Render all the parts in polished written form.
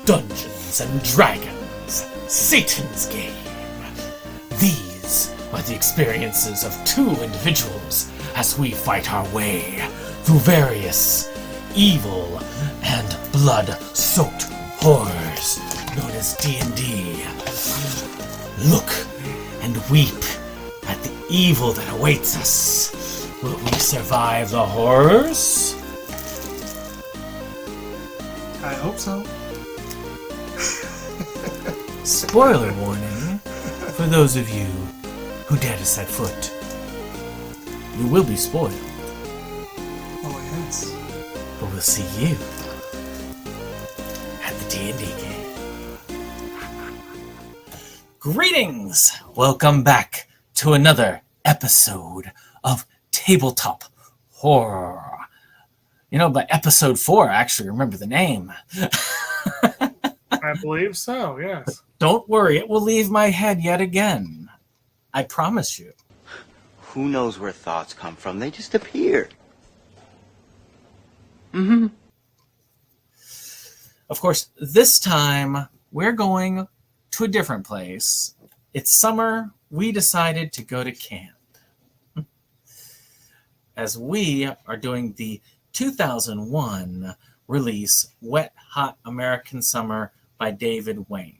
Dungeons and Dragons, Satan's Game. These are the experiences of two individuals as we fight our way through various evil and blood-soaked horrors known as D&D. Look and weep at the evil that awaits us. Will we survive the horrors? I hope so. Spoiler warning for those of you who dare to set foot. You will be spoiled. Oh, yes. But we'll see you at the D&D game. Greetings! Welcome back to another episode of Tabletop Horror. You know, by episode 4, I actually remember the name. I believe so, yes. Don't worry, it will leave my head yet again. I promise you. Who knows where thoughts come from? They just appear. Of course, this time we're going to a different place. It's summer. We decided to go to camp. As we are doing the 2001 release Wet Hot American Summer by David Wayne.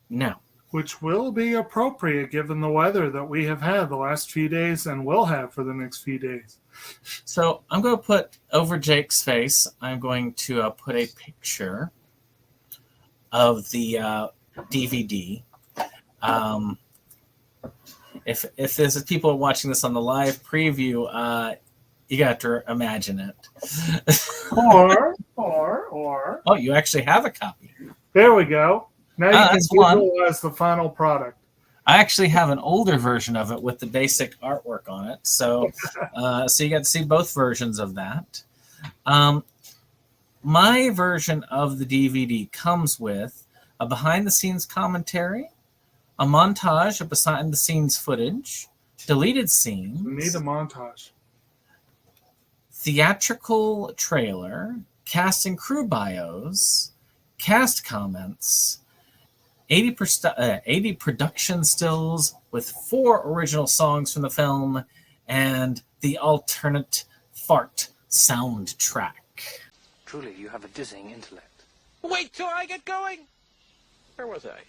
Now, Which will be appropriate given the weather that we have had the last few days and will have for the next few days. so I'm going to put over Jake's face, I'm going to put a picture of the DVD. If there's people watching this on the live preview, you got to imagine it. Or. Oh, you actually have a copy. There we go. Now you can that's one. visualize the final product. I actually have an older version of it with the basic artwork on it. So you got to see both versions of that. My version of the DVD comes with a behind-the-scenes commentary, a montage of behind-the-scenes footage, deleted scenes, We need a montage. theatrical trailer, cast and crew bios, cast comments, 80 production stills with 4 original songs from the film, and the alternate fart soundtrack. Truly, you have a dizzying intellect. Wait till I get going. Where was I?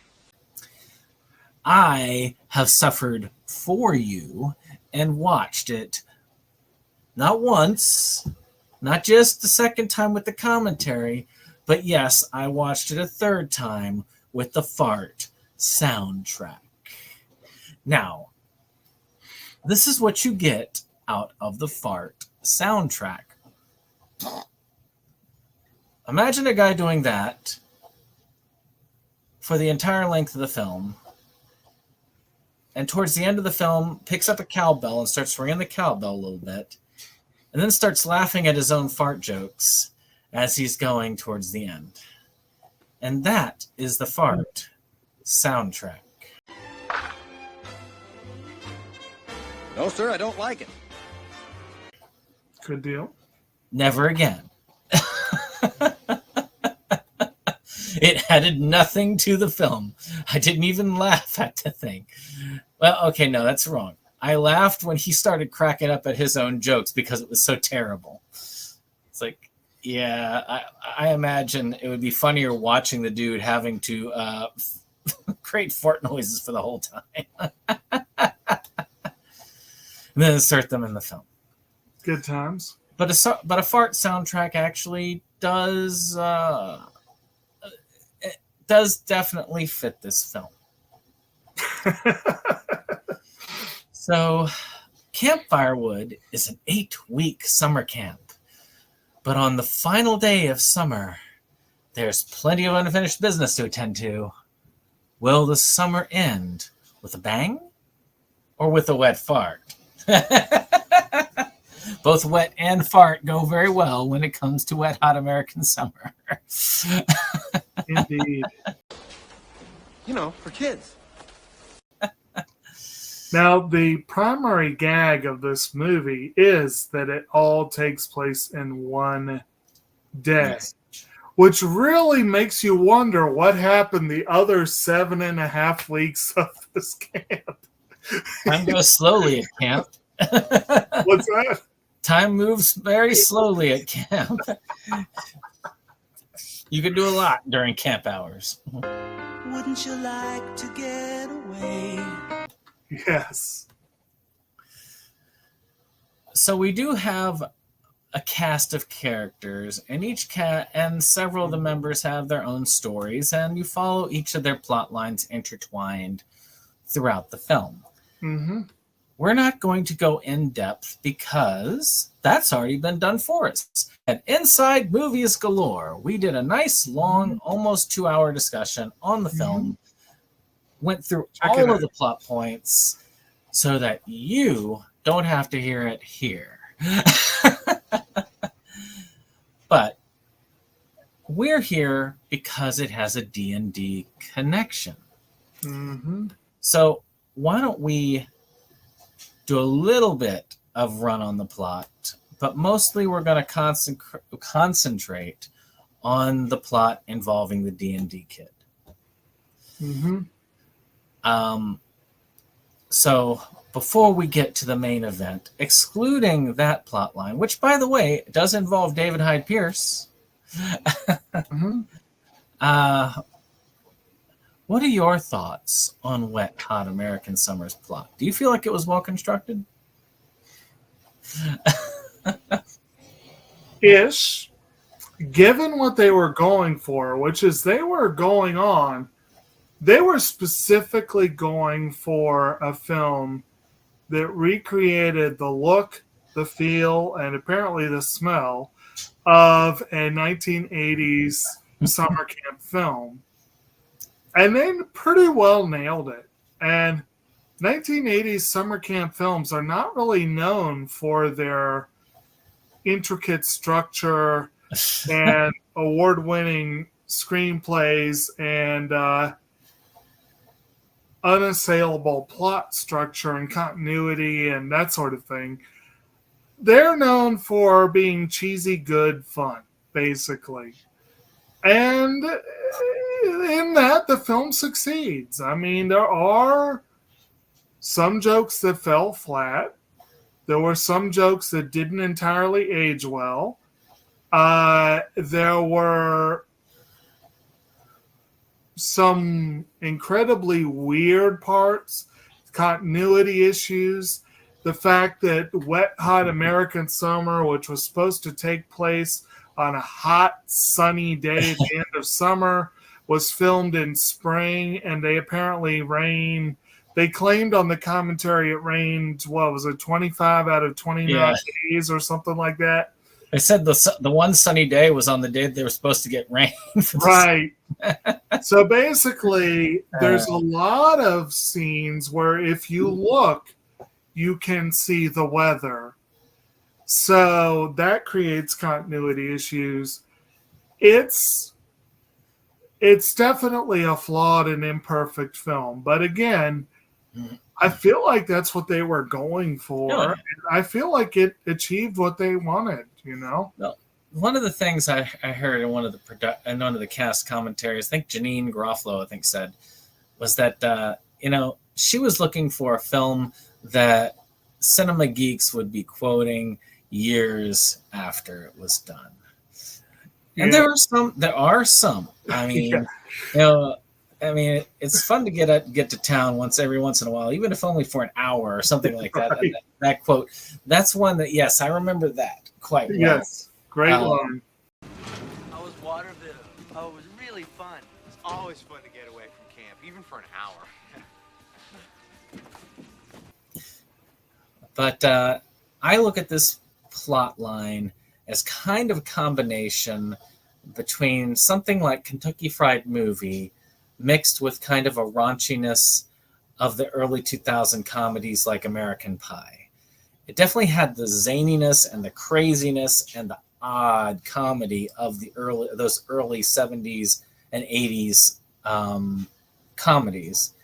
I have suffered for you and watched it not once, not just the second time with the commentary, but yes, I watched it a third time with the fart soundtrack. Now, this is what you get out of the fart soundtrack. Imagine a guy doing that for the entire length of the film, and towards the end of the film picks up a cowbell and starts ringing the cowbell a little bit, and then starts laughing at his own fart jokes as he's going towards the end. And that is the fart soundtrack. No, sir, I don't like it. Good deal. Never again. It added nothing to the film. I didn't even laugh at the thing. Well, okay, no, that's wrong. I laughed when he started cracking up at his own jokes because it was so terrible. It's like, yeah, I imagine it would be funnier watching the dude having to create fart noises for the whole time. And then insert them in the film. Good times. But a fart soundtrack actually does definitely fit this film. So, Camp Firewood is an 8-week summer camp. But on the final day of summer, there's plenty of unfinished business to attend to. Will the summer end with a bang or with a wet fart? Both wet and fart go very well when it comes to Wet Hot American Summer. Indeed. You know, for kids. Now, the primary gag of this movie is that it all takes place in one day. Yes. which really makes you wonder what happened the other 7.5 weeks of this camp. Time goes slowly at camp. What's that? Time moves very slowly at camp. You can do a lot during camp hours. Wouldn't you like to get away? Yes. So we do have a cast of characters, and and several of the members have their own stories, and you follow each of their plot lines intertwined throughout the film. Mm-hmm. We're not going to go in depth because that's already been done for us. At Inside Movies Galore, we did a nice, long, almost 2-hour discussion on the film, went through all of the plot points so that you don't have to hear it here. But we're here because it has a D&D connection. Mm-hmm. So why don't we do a little bit of run on the plot, but mostly we're going to concentrate on the plot involving the D&D kid. Mm-hmm. So before we get to the main event, excluding that plot line, which, by the way, does involve David Hyde Pierce, Mm-hmm. What are your thoughts on Wet Hot American Summer's plot? Do you feel like it was well constructed? Ish. Given what they were going for, which is they were specifically going for a film that recreated the look, the feel, and apparently the smell of a 1980s summer camp film. And they pretty well nailed it. And 1980s summer camp films are not really known for their intricate structure and award-winning screenplays and unassailable plot structure and continuity and that sort of thing. They're known for being cheesy, good fun, basically. And in that, the film succeeds. I mean, there are some jokes that fell flat. There were some jokes that didn't entirely age well. There were some incredibly weird parts, continuity issues. The fact that Wet Hot American Summer, which was supposed to take place on a hot, sunny day at the end of summer, was filmed in spring, and they apparently rained. They claimed on the commentary it rained, 25 out of 29 days or something like that. They said the one sunny day was on the day they were supposed to get rain. Right. So basically, there's a lot of scenes where if you look, you can see the weather. So that creates continuity issues. It's definitely a flawed and imperfect film. But again, I feel like that's what they were going for. Yeah. I feel like it achieved what they wanted, you know? Well, one of the things I heard in one of the cast commentaries, I think Janine Garofalo, said, was that, she was looking for a film that cinema geeks would be quoting years after it was done. And there are some. I mean, it's fun to get to town every once in a while, even if only for an hour or something like that. Right. That quote, that's one that, yes, I remember that quite well. Yes, great line. How was Waterville? Oh, it was really fun. It's always fun to get away from camp, even for an hour. But I look at this plot line as kind of a combination between something like Kentucky Fried Movie mixed with kind of a raunchiness of the early 2000 comedies like American Pie. It definitely had the zaniness and the craziness and the odd comedy of those early 70s and 80s comedies,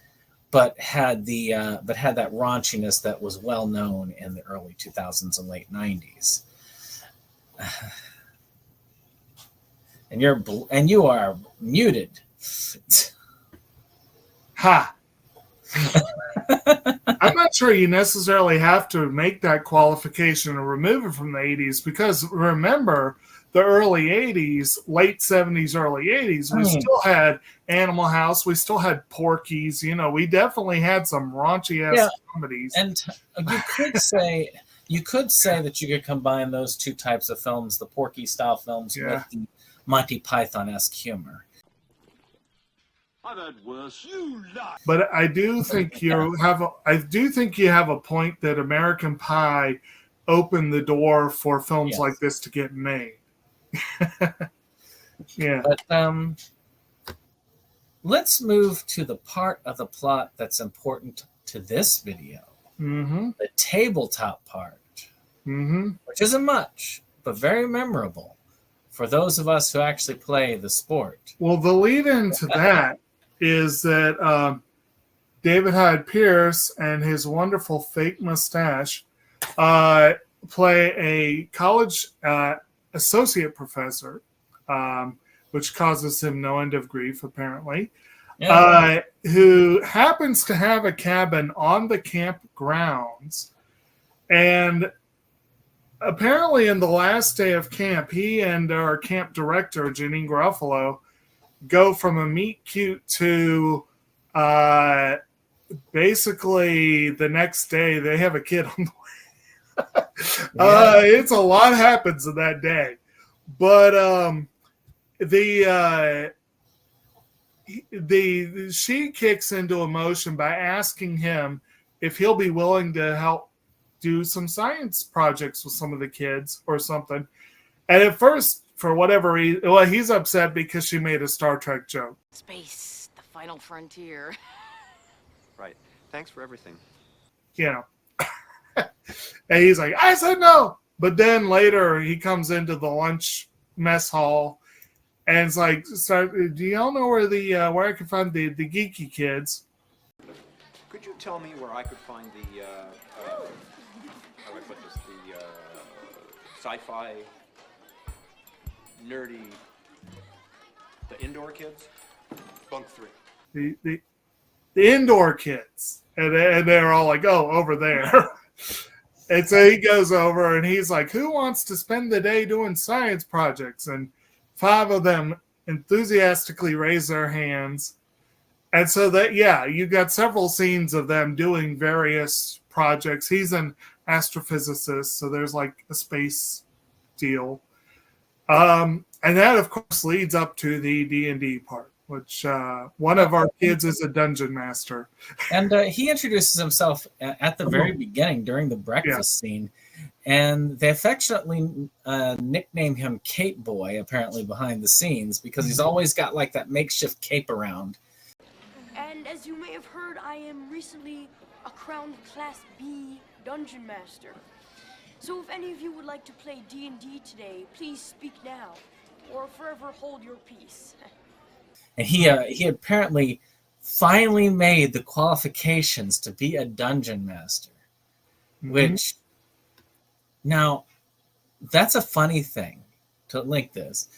but had that raunchiness that was well known in the early 2000s and late 90s. And you are muted. Ha! I'm not sure you necessarily have to make that qualification or remove it from the 80s, because remember, the early 80s, late 70s, early 80s, we still had Animal House, we still had Porky's, we definitely had some raunchy-ass comedies. And you could say that you could combine those two types of films, the Porky-style films with the Monty Python-esque humor. I've had worse. You lie. But I do think you have a point that American Pie opened the door for films like this to get made. Yeah. But let's move to the part of the plot that's important to this video. Mm-hmm. The tabletop part. Mm-hmm. Which isn't much, but very memorable for those of us who actually play the sport. Well, the lead into that is that David Hyde Pierce and his wonderful fake mustache play a college associate professor, which causes him no end of grief, apparently, who happens to have a cabin on the camp grounds. And apparently in the last day of camp, he and our camp director, Janine Garofalo, go from a meet cute to basically the next day they have a kid on the way. It's a lot happens in that day. But she kicks into emotion by asking him if he'll be willing to help do some science projects with some of the kids or something. And at first, for whatever reason, he's upset because she made a Star Trek joke. Space, the final frontier. Right. Thanks for everything. And he's like, I said no. But then later he comes into the lunch mess hall and it's like, so, do y'all know where I can find the geeky kids? Could you tell me where I could find the how do I put this? The sci-fi nerdy, the indoor kids? Bunk 3. The indoor kids. And they're all like, oh, over there. And so he goes over and he's like, who wants to spend the day doing science projects? And 5 of them enthusiastically raise their hands. And so that, you got several scenes of them doing various projects. He's an astrophysicist, so there's like a space deal. And that, of course, leads up to the D&D part, which one of our kids is a dungeon master. And he introduces himself at the very beginning during the breakfast scene. And they affectionately nickname him Cape Boy, apparently, behind the scenes, because he's always got like that makeshift cape around. And as you may have heard, I am recently a crowned Class B Dungeon Master. So if any of you would like to play D&D today, please speak now, or forever hold your peace. And he apparently finally made the qualifications to be a dungeon master, which, now, that's a funny thing to link this,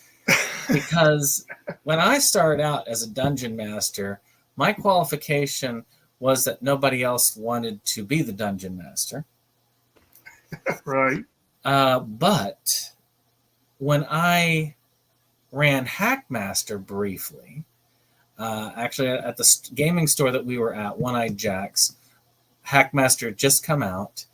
because when I started out as a dungeon master, my qualification was that nobody else wanted to be the dungeon master. Right. But when I ran Hackmaster briefly, actually at the gaming store that we were at, One-Eyed Jack's, Hackmaster had just come out,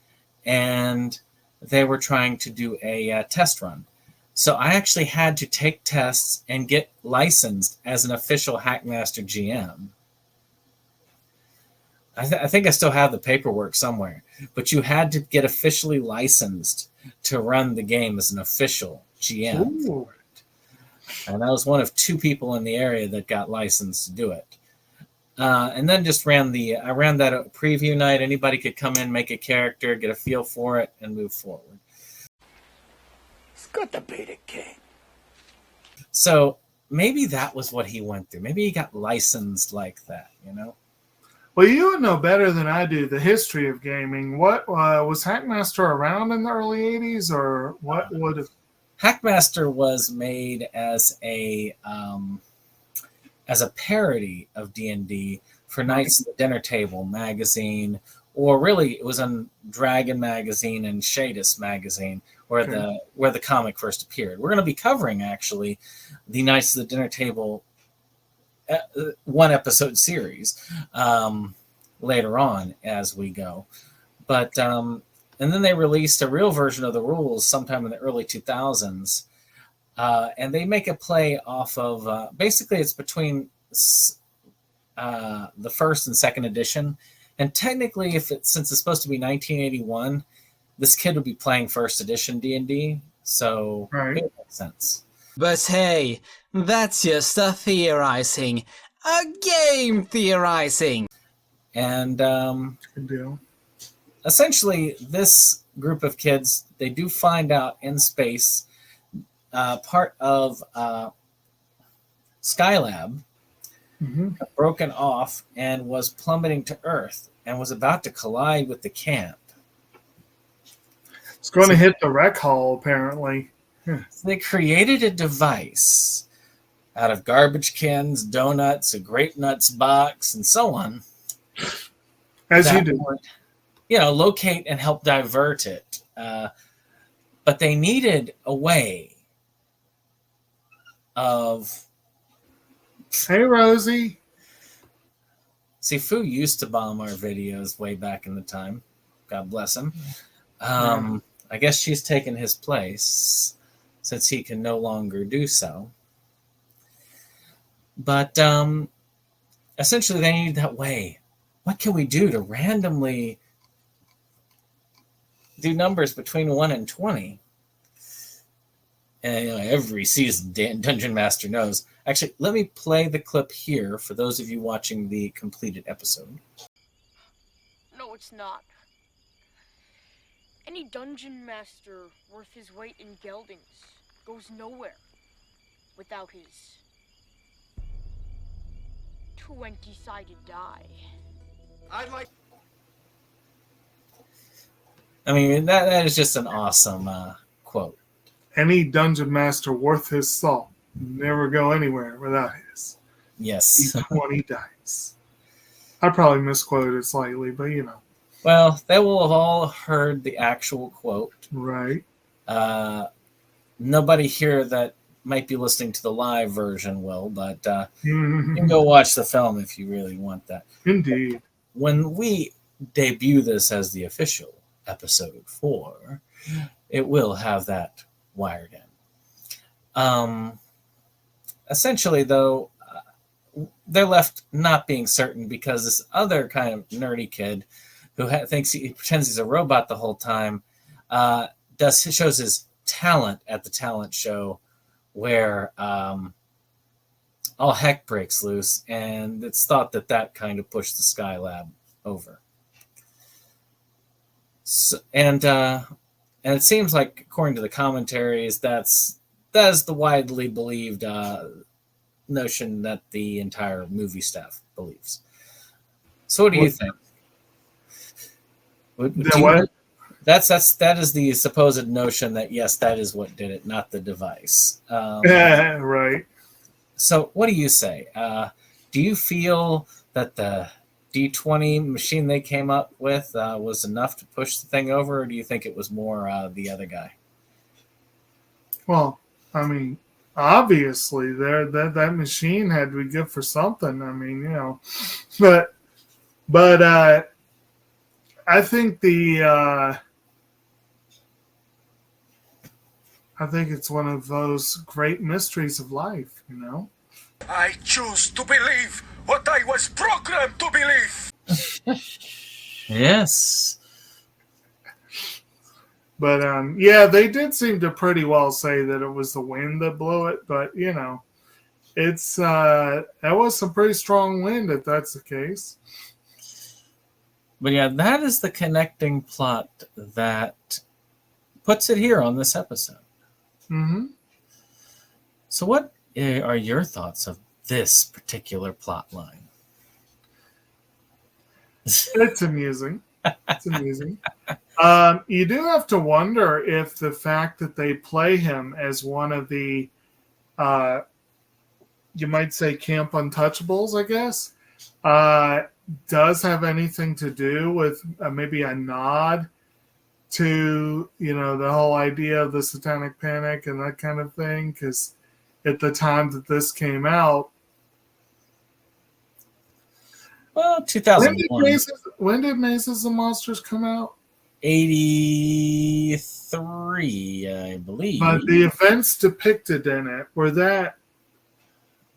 and they were trying to do a test run. So I actually had to take tests and get licensed as an official Hackmaster GM. I think I still have the paperwork somewhere, but you had to get officially licensed to run the game as an official GM for it. And I was one of 2 people in the area that got licensed to do it. And then just I ran that preview night. Anybody could come in, make a character, get a feel for it, and move forward. It's got to be the king. So maybe that was what he went through. Maybe he got licensed like that, Well, you would know better than I do the history of gaming. What was Hackmaster around in the early 80s, or what would have... Hackmaster was made as a parody of D&D for Knights of the Dinner Table magazine, or really it was on Dragon magazine and Shadis magazine where the comic first appeared. We're going to be covering actually the Knights of the Dinner Table one episode series later on as we go. But and then they released a real version of the rules sometime in the early 2000s. And they make a play off of basically it's between the first and second edition. And technically, since it's supposed to be 1981, this kid would be playing first edition D&D. So it makes sense. But hey, that's just a theorizing. A game theorizing. And Good deal. Essentially, this group of kids, they do find out in space, part of Skylab got broken off and was plummeting to Earth and was about to collide with the camp. It's going to hit the rec hall, apparently. So they created a device out of garbage cans, donuts, a grape nuts box, and so on. As you do. Would, locate and help divert it. But they needed a way of... Hey, Rosie. See, Fu used to bomb our videos way back in the time. God bless him. I guess she's taken his place since he can no longer do so. But essentially, they need that way. What can we do to randomly do numbers between 1 and 20? And every seasoned Dungeon Master knows. Actually, let me play the clip here for those of you watching the completed episode. No, it's not. Any Dungeon Master worth his weight in geldings goes nowhere without his 20-sided die. I mean, that is just an awesome quote. Any Dungeon Master worth his salt never go anywhere without his Yes. 20 dice. I probably misquoted slightly, but Well, they will have all heard the actual quote. Right. Nobody here that might be listening to the live version will, but you can go watch the film if you really want that. Indeed. When we debut this as the official episode 4, it will have that wired in. Essentially, though, they're left not being certain because this other kind of nerdy kid who thinks he pretends he's a robot the whole time shows his talent at the talent show where all heck breaks loose, and it's thought that kind of pushed the Skylab over. So, and it seems like, according to the commentaries, that is the widely believed notion that the entire movie staff believes. So, what do you think? That is the supposed notion that yes, that is what did it, not the device. Right. So, what do you say? Do you feel that the D20 machine they came up with was enough to push the thing over, or do you think it was more the other guy? Well, I mean, obviously, that machine had to be good for something. I mean, but I think I think it's one of those great mysteries of life, I choose to believe what I was programmed to believe. Yes. But yeah, they did seem to pretty well say that it was the wind that blew it. But it's that was some pretty strong wind if that's the case. But yeah, that is the connecting plot that puts it here on this episode. Mm-hmm. So what are your thoughts of this particular plot line? It's amusing. It's amusing. You do have to wonder if the fact that they play him as one of the, you might say, Camp Untouchables, I guess, does have anything to do with maybe a nod to, the whole idea of the Satanic Panic and that kind of thing. Because at the time that this came out, well, 2001. When did Mazes and Monsters come out? 83, I believe. But the events depicted in it were that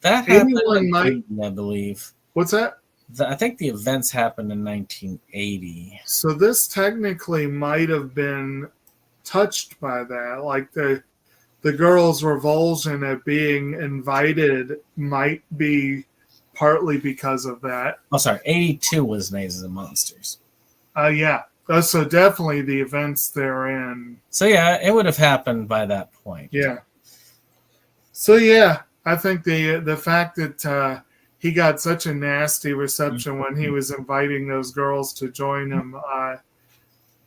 happened in 80, I believe. What's that? I think the events happened in 1980. So this technically might have been touched by that. Like the girl's revulsion at being invited might be partly because of that. Oh, sorry. 82 was Mazes and Monsters. Yeah. So definitely the events therein. So yeah, it would have happened by that point. Yeah. So yeah, I think the fact that he got such a nasty reception when he was inviting those girls to join him,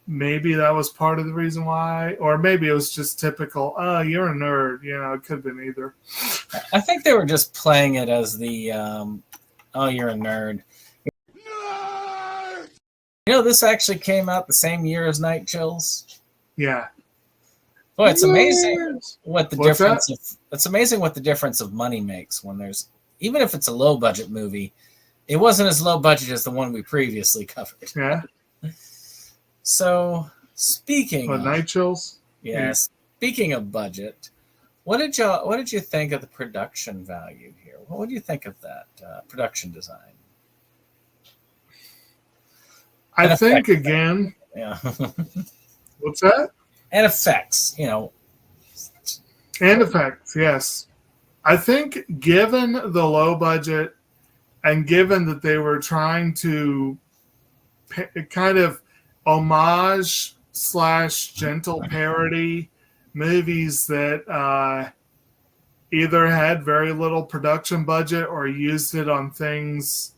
maybe that was part of the reason why, or maybe it was just typical. Oh, you're a nerd. It could have been either. I think they were just playing it as the, oh, you're a nerd. This actually came out the same year as Night Chills. Yeah. Boy, it's amazing what the What's difference that? of it's amazing what the difference of money makes when there's, even if it's a low budget movie, it wasn't as low budget as the one we previously covered. Yeah. So speaking of Night Chills? Yeah, speaking of budget, what did you think of the production value here? What do you think of that production design? I think again. Yeah. What's that? And effects, And effects, yes. I think given the low budget and given that they were trying to kind of homage / gentle parody movies that either had very little production budget or used it on things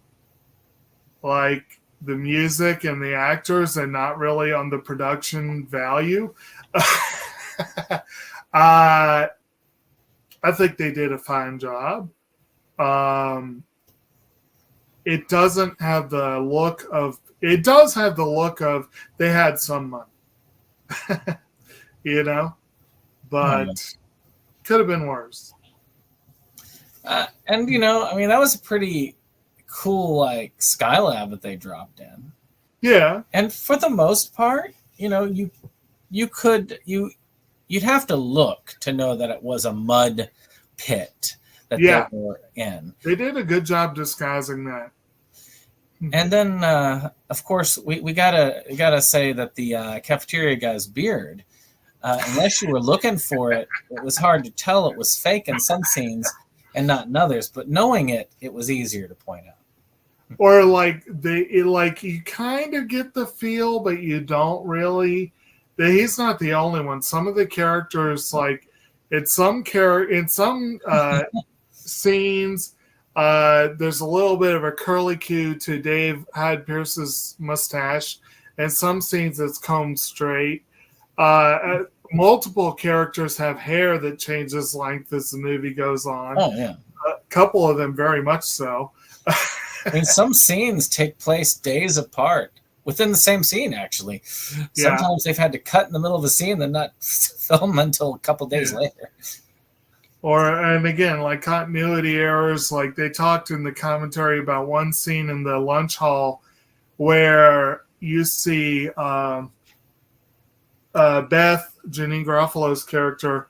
like the music and the actors and not really on the production value. I think they did a fine job. It doesn't have the look of, it does have the look of they had some money, but could have been worse. And that was a pretty cool like Skylab that they dropped in. Yeah. And for the most part, you'd have to look to know that it was a mud pit that they were in. They did a good job disguising that. And then of course we gotta say that the cafeteria guy's beard, unless you were looking for it, it was hard to tell it was fake in some scenes and not in others, but knowing it was easier to point out. Or you kind of get the feel, but you don't really. He's not the only one. Some of the characters, like in some scenes, there's a little bit of a curlicue to Dave Hyde Pierce's mustache, and some scenes it's combed straight. Multiple characters have hair that changes length as the movie goes on. Oh yeah, a couple of them very much so. Some scenes take place days apart within the same scene. Actually, sometimes they've had to cut in the middle of a scene and not film until a couple days later. And again, like continuity errors, like they talked in the commentary about one scene in the lunch hall where you see Beth, Janine Garofalo's character,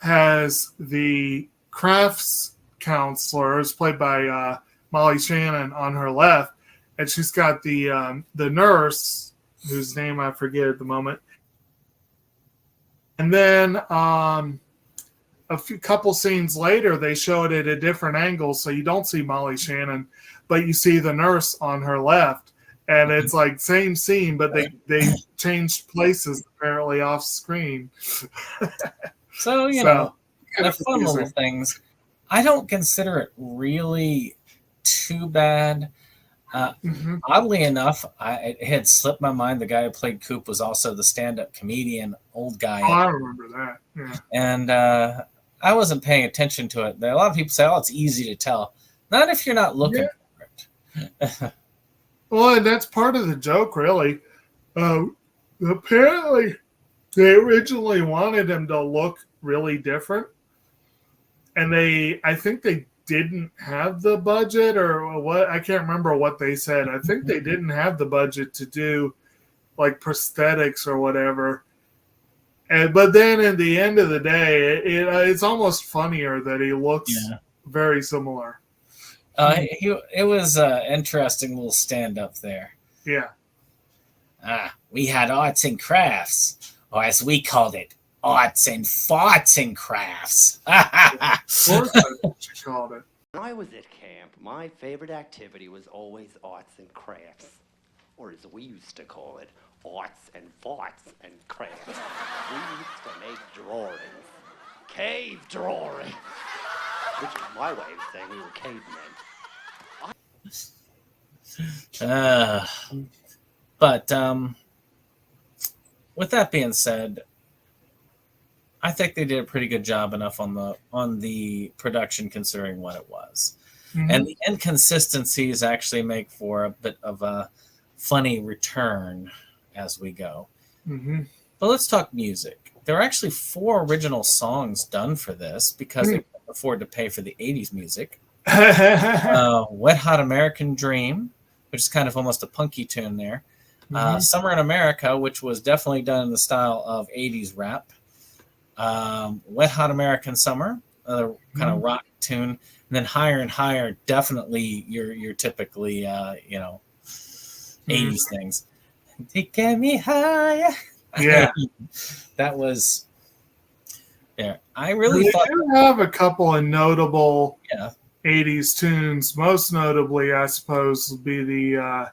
has the crafts counselor, who's played by Molly Shannon, on her left, and she's got the nurse, whose name I forget at the moment. And then a couple scenes later, they show it at a different angle, so you don't see Molly Shannon, but you see the nurse on her left, and it's like same scene, but they changed places apparently off screen. So they're fun little things. I don't consider it really too bad. Oddly enough, it had slipped my mind. The guy who played Coop was also the stand-up comedian, old guy. Oh, I remember that. Yeah. And I wasn't paying attention to it. A lot of people say, "Oh, it's easy to tell." Not if you're not looking for it. Well, and that's part of the joke, really. Apparently, they originally wanted him to look really different, and I think they didn't have the budget or what. I can't remember what they said. I think they didn't have the budget to do like prosthetics or whatever. But then at the end of the day, it's almost funnier that he looks very similar. It was an interesting little stand-up there. Yeah. We had arts and crafts, or as we called it, arts and farts and crafts. Of course, that's what you called it. When I was at camp, my favorite activity was always arts and crafts, or as we used to call it, arts and farts and crafts. We used to make drawings, cave drawings, which is my way of saying we were cavemen. But with that being said, I think they did a pretty good job enough on the production, considering what it was. Mm-hmm. And the inconsistencies actually make for a bit of a funny return as we go. Mm-hmm. But let's talk music. There are actually 4 original songs done for this because they couldn't afford to pay for the 80s music. Wet Hot American Dream, which is kind of almost a punky tune there. Summer in America, which was definitely done in the style of 80s rap. Wet Hot American Summer, another kind of rock tune. And then Higher and Higher, definitely your typically, 80s things. Take me higher. Yeah. That was... Yeah, I really thought... They do have a couple of notable 80s tunes. Most notably, I suppose, would be the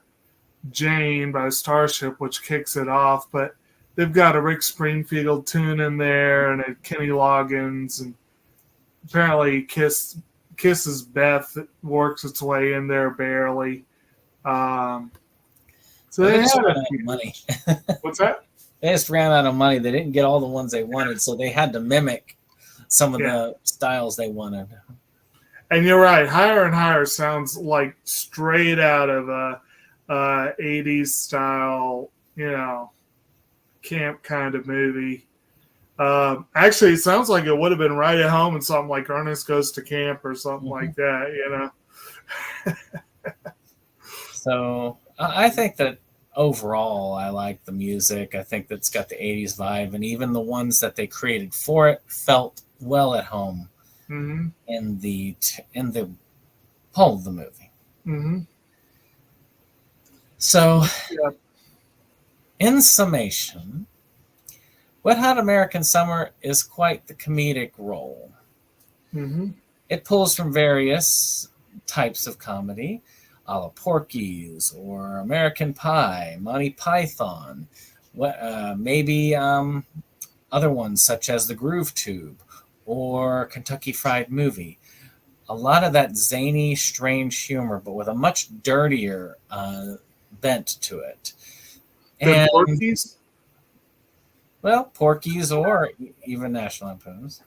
Jane by Starship, which kicks it off. But they've got a Rick Springfield tune in there and a Kenny Loggins. And apparently Kiss's Beth works its way in there barely. So they had money. What's that? They just ran out of money. They didn't get all the ones they wanted, so they had to mimic some of the styles they wanted. And you're right. Higher and Higher sounds like straight out of a 80s style, camp kind of movie. Actually, it sounds like it would have been right at home in something like Ernest Goes to Camp or something like that, So I think that overall, I like the music. I think that's got the 80s vibe, and even the ones that they created for it felt well at home in the whole of the movie. Mm-hmm. So, in summation, Wet Hot American Summer is quite the comedic role. Mm-hmm. It pulls from various types of comedy, a la Porky's or American Pie, Monty Python, maybe other ones such as The Groove Tube or Kentucky Fried Movie. A lot of that zany, strange humor, but with a much dirtier bent to it. And Porky's? Well, Porky's or even National Lampoon's.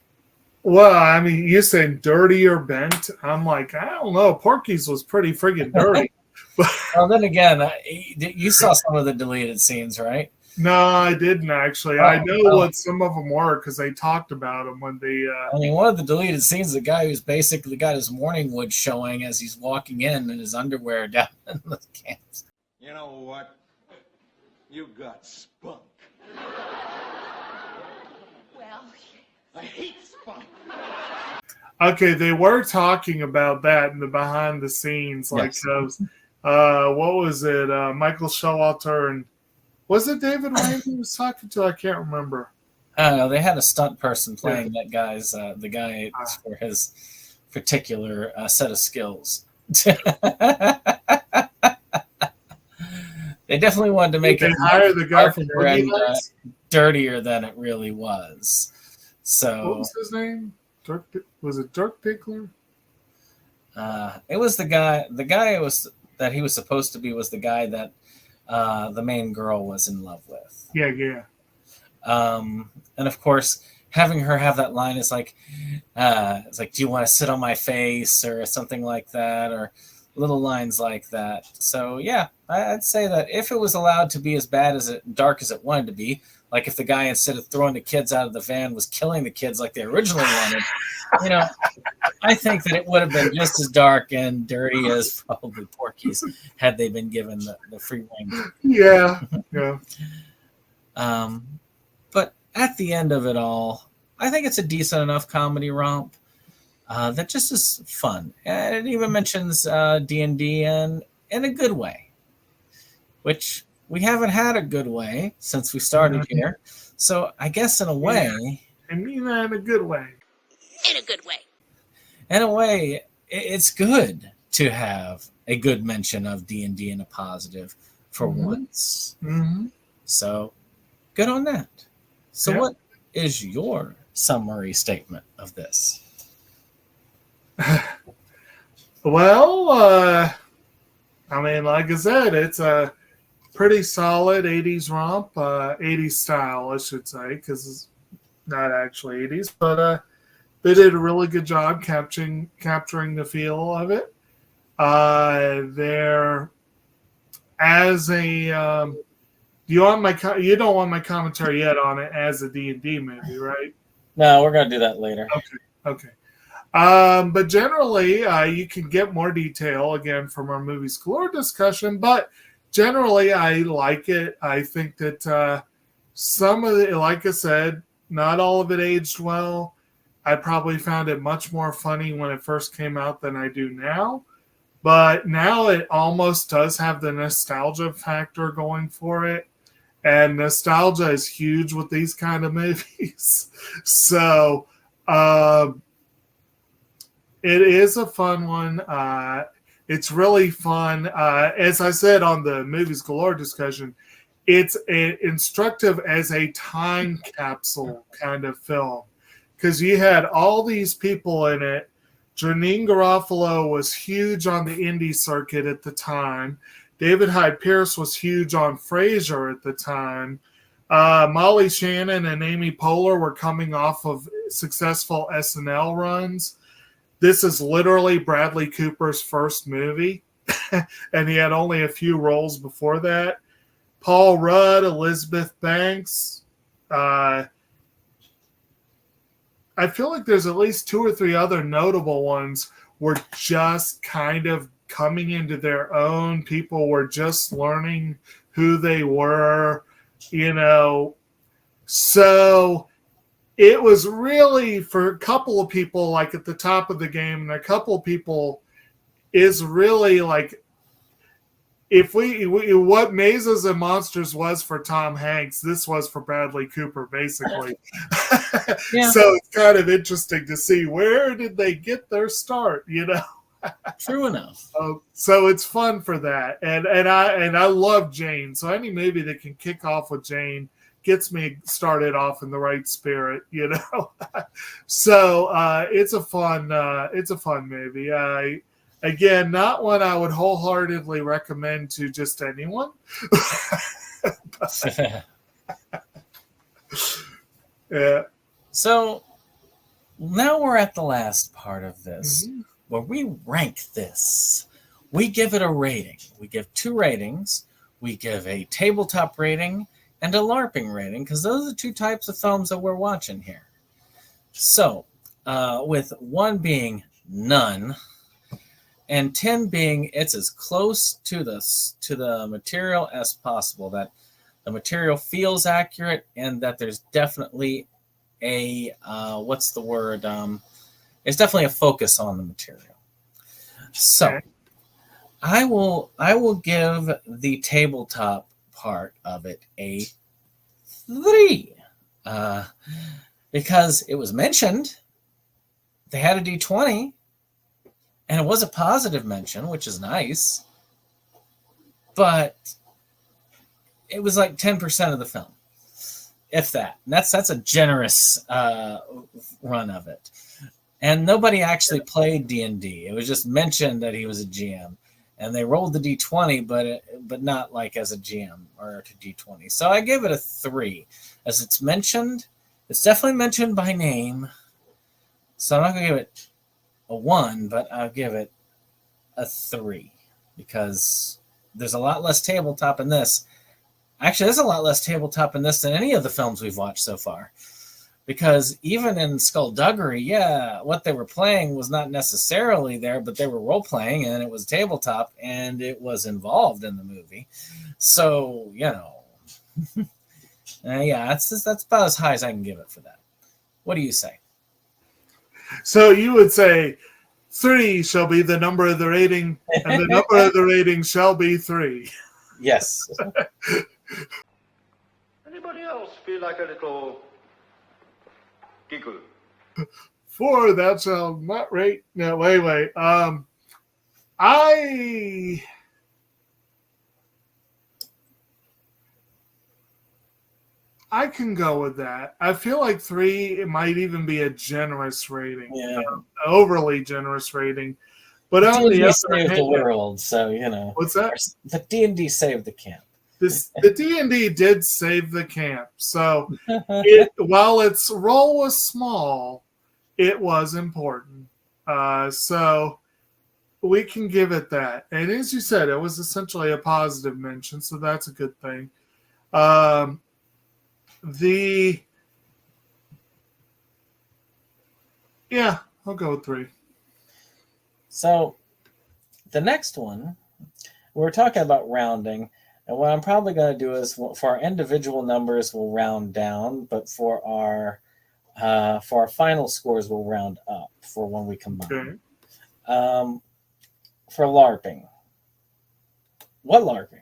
Well, I mean, you said dirtier bent. I'm like, I don't know. Porky's was pretty friggin' dirty. Well, then again, you saw some of the deleted scenes, right? No, I didn't actually. I know what some of them were because they talked about them when they. I mean, one of the deleted scenes, the guy who's basically got his morning wood showing as he's walking in his underwear down in the camps. You know what? You got spunk. Well, I hate spunk. Okay, they were talking about that in the behind the scenes, like those. What was it? Michael Showalter and was it David Wayne he was talking to? I can't remember. I don't know. They had a stunt person playing that guy's the guy for his particular set of skills. They definitely wanted to make it hire the guy from dirtier than it really was. So what was his name? Was it Dirk Pickler? It was the guy. The guy who was that he was supposed to be was the guy that the main girl was in love with. Yeah. And of course, having her have that line is like, it's like, do you want to sit on my face or something like that, or little lines like that. So yeah, I'd say that if it was allowed to be as bad as dark as it wanted to be, like if the guy, instead of throwing the kids out of the van, was killing the kids like they originally wanted, I think that it would have been just as dark and dirty as probably Porky's had they been given the free rein. Yeah. But at the end of it all, I think it's a decent enough comedy romp that just is fun. And it even mentions D&D in a good way, which we haven't had a good way since we started here. So I guess in a way... I mean that in a good way. In a good way. In a way, it's good to have a good mention of D&D in a positive for once. Mm-hmm. So good on that. So what is your summary statement of this? Well, I mean, like I said, it's a pretty solid 80s romp, 80s style, I should say, because it's not actually 80s, but they did a really good job capturing the feel of it. They're as a you don't want my commentary yet on it as a D&D movie, right? No, we're gonna do that later. Okay. But generally, you can get more detail again from our Movies Galore discussion. But generally, I like it. I think that some of it, like I said, not all of it aged well. I probably found it much more funny when it first came out than I do now. But now it almost does have the nostalgia factor going for it. And nostalgia is huge with these kind of movies. So it is a fun one. It's really fun. As I said on the Movies Galore discussion, it's instructive as a time capsule kind of film. Because you had all these people in it. Janine Garofalo was huge on the indie circuit at the time. David Hyde Pierce was huge on Frasier at the time. Molly Shannon and Amy Poehler were coming off of successful SNL runs. This is literally Bradley Cooper's first movie, and he had only a few roles before that. Paul Rudd, Elizabeth Banks. I feel like there's at least 2 or 3 other notable ones were just kind of coming into their own. People were just learning who they were, So it was really, for a couple of people, like at the top of the game, and a couple of people is really like, what Mazes and Monsters was for Tom Hanks, this was for Bradley Cooper, basically. Yeah. So it's kind of interesting to see where did they get their start, True enough. So it's fun for that, and I love Jane. So any movie that can kick off with Jane gets me started off in the right spirit, So it's a fun movie. Again, not one I would wholeheartedly recommend to just anyone. Yeah. So now we're at the last part of this, where we rank this. We give it a rating. We give 2 ratings. We give a tabletop rating and a LARPing rating, because those are 2 types of films that we're watching here. So, with 1 being none, and 10 being it's as close to the material as possible, that the material feels accurate and that there's definitely a it's definitely a focus on the material. So I will give the tabletop part of it a 3 because it was mentioned. They had a D20. And it was a positive mention, which is nice. But it was like 10% of the film, if that. And that's a generous run of it. And nobody actually played D&D. It was just mentioned that he was a GM. and they rolled the d20, but not like as a GM or to d20. So I give it a 3, as it's mentioned. It's definitely mentioned by name. So I'm not gonna give it a 1, but I'll give it a 3 because there's a lot less tabletop in this. Actually, there's a lot less tabletop in this than any of the films we've watched so far. Because even in Skullduggery, yeah, what they were playing was not necessarily there, but they were role-playing, and it was tabletop, and it was involved in the movie. So, yeah, that's about as high as I can give it for that. What do you say? So you would say 3 shall be the number of the rating, and the number of the rating shall be 3. Yes. Anybody else feel like a little giggle? 4, that shall not rate. No, wait. I can go with that. I feel like 3, it might even be a generous rating. Yeah. Overly generous rating. But on the D&D other saved hand, the world, so, What's that? The D&D saved the camp. The D&D did save the camp. So while its role was small, it was important. So we can give it that. And as you said, it was essentially a positive mention, so that's a good thing. I'll go with 3. So the next one, we're talking about rounding. And what I'm probably going to do is for our individual numbers, we'll round down, but for our final scores, we'll round up for when we combine. Okay. For LARPing. What LARPing?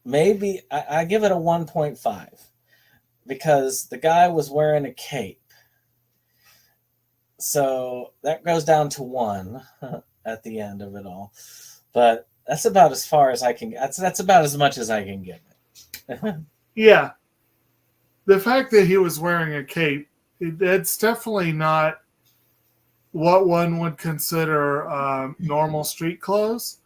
Maybe I give it a 1.5 because the guy was wearing a cape. So that goes down to 1 at the end of it all. But that's about as far as I can. That's about as much as I can give it. Yeah. The fact that he was wearing a cape, that's definitely not what one would consider normal street clothes.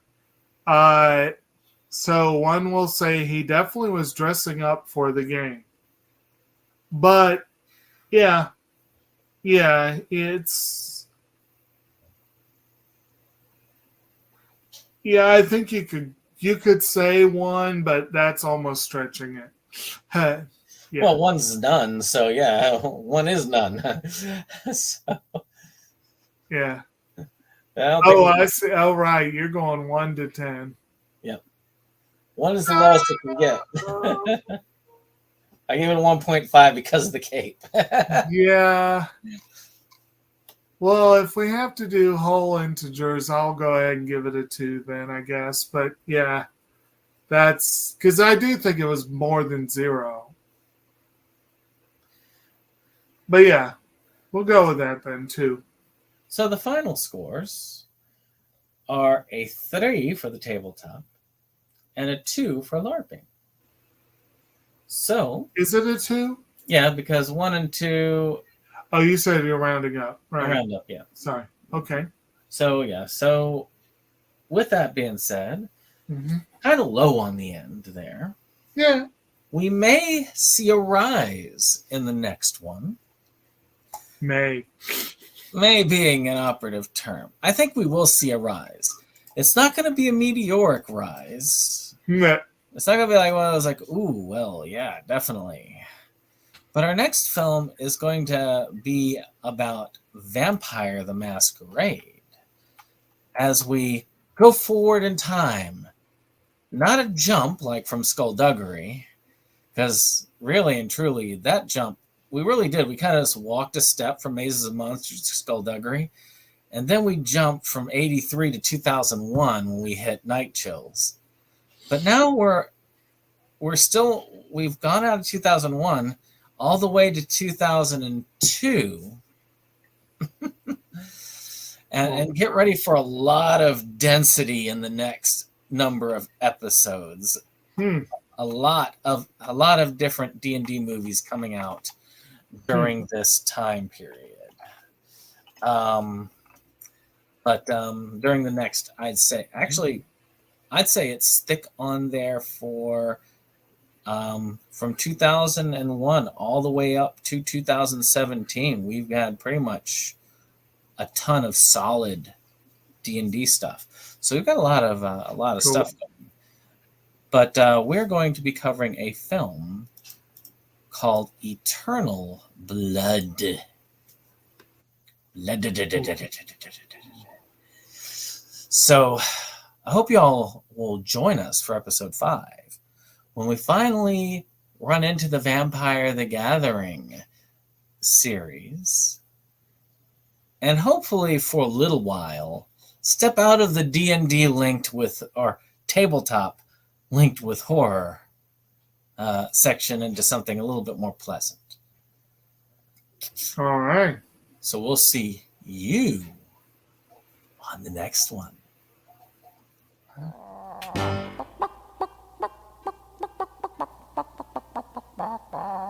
So one will say he definitely was dressing up for the game. But yeah, it's... Yeah, I think you could say 1, but that's almost stretching it. Yeah. Well, 1's none, so yeah, 1 is none. So, yeah. I see. Oh, right. You're going 1 to 10. Yep. 1 is the lowest it can get. I give it a 1.5 because of the cape. Yeah. Well, if we have to do whole integers, I'll go ahead and give it a 2 then, I guess. But yeah, that's because I do think it was more than 0. But yeah, we'll go with that then, 2. So the final scores are a 3 for the tabletop and a 2 for LARPing. So is it a 2? Yeah, because 1 and 2. Oh, you said you're rounding up, right? Round up, yeah. Sorry. Okay. So yeah. So with that being said, kind of low on the end there. Yeah. We may see a rise in the next one. May being an operative term. I think we will see a rise. It's not going to be a meteoric rise. No. It's not going to be like one of those like, ooh, well, yeah, definitely. But our next film is going to be about Vampire the Masquerade. As we go forward in time. Not a jump like from Skullduggery. Because really and truly, that jump, we really did. We kind of just walked a step from Mazes of Monsters to Skullduggery. And then we jumped from 83 to 2001 when we hit Night Chills. But now we've gone out of 2001 all the way to 2002. and get ready for a lot of density in the next number of episodes. A lot of different D&D movies coming out during this time period. But during the next, I'd say it's thick on there for from 2001 all the way up to 2017. We've had pretty much a ton of solid D&D stuff. So we've got a lot of Cool. stuff going. But we're going to be covering a film called Eternal Blood. So I hope y'all will join us for episode 5 when we finally run into the Vampire the Gathering series, and hopefully for a little while step out of the D&D linked with, or tabletop linked with horror section into something a little bit more pleasant. All right. So we'll see you on the next one. Bye.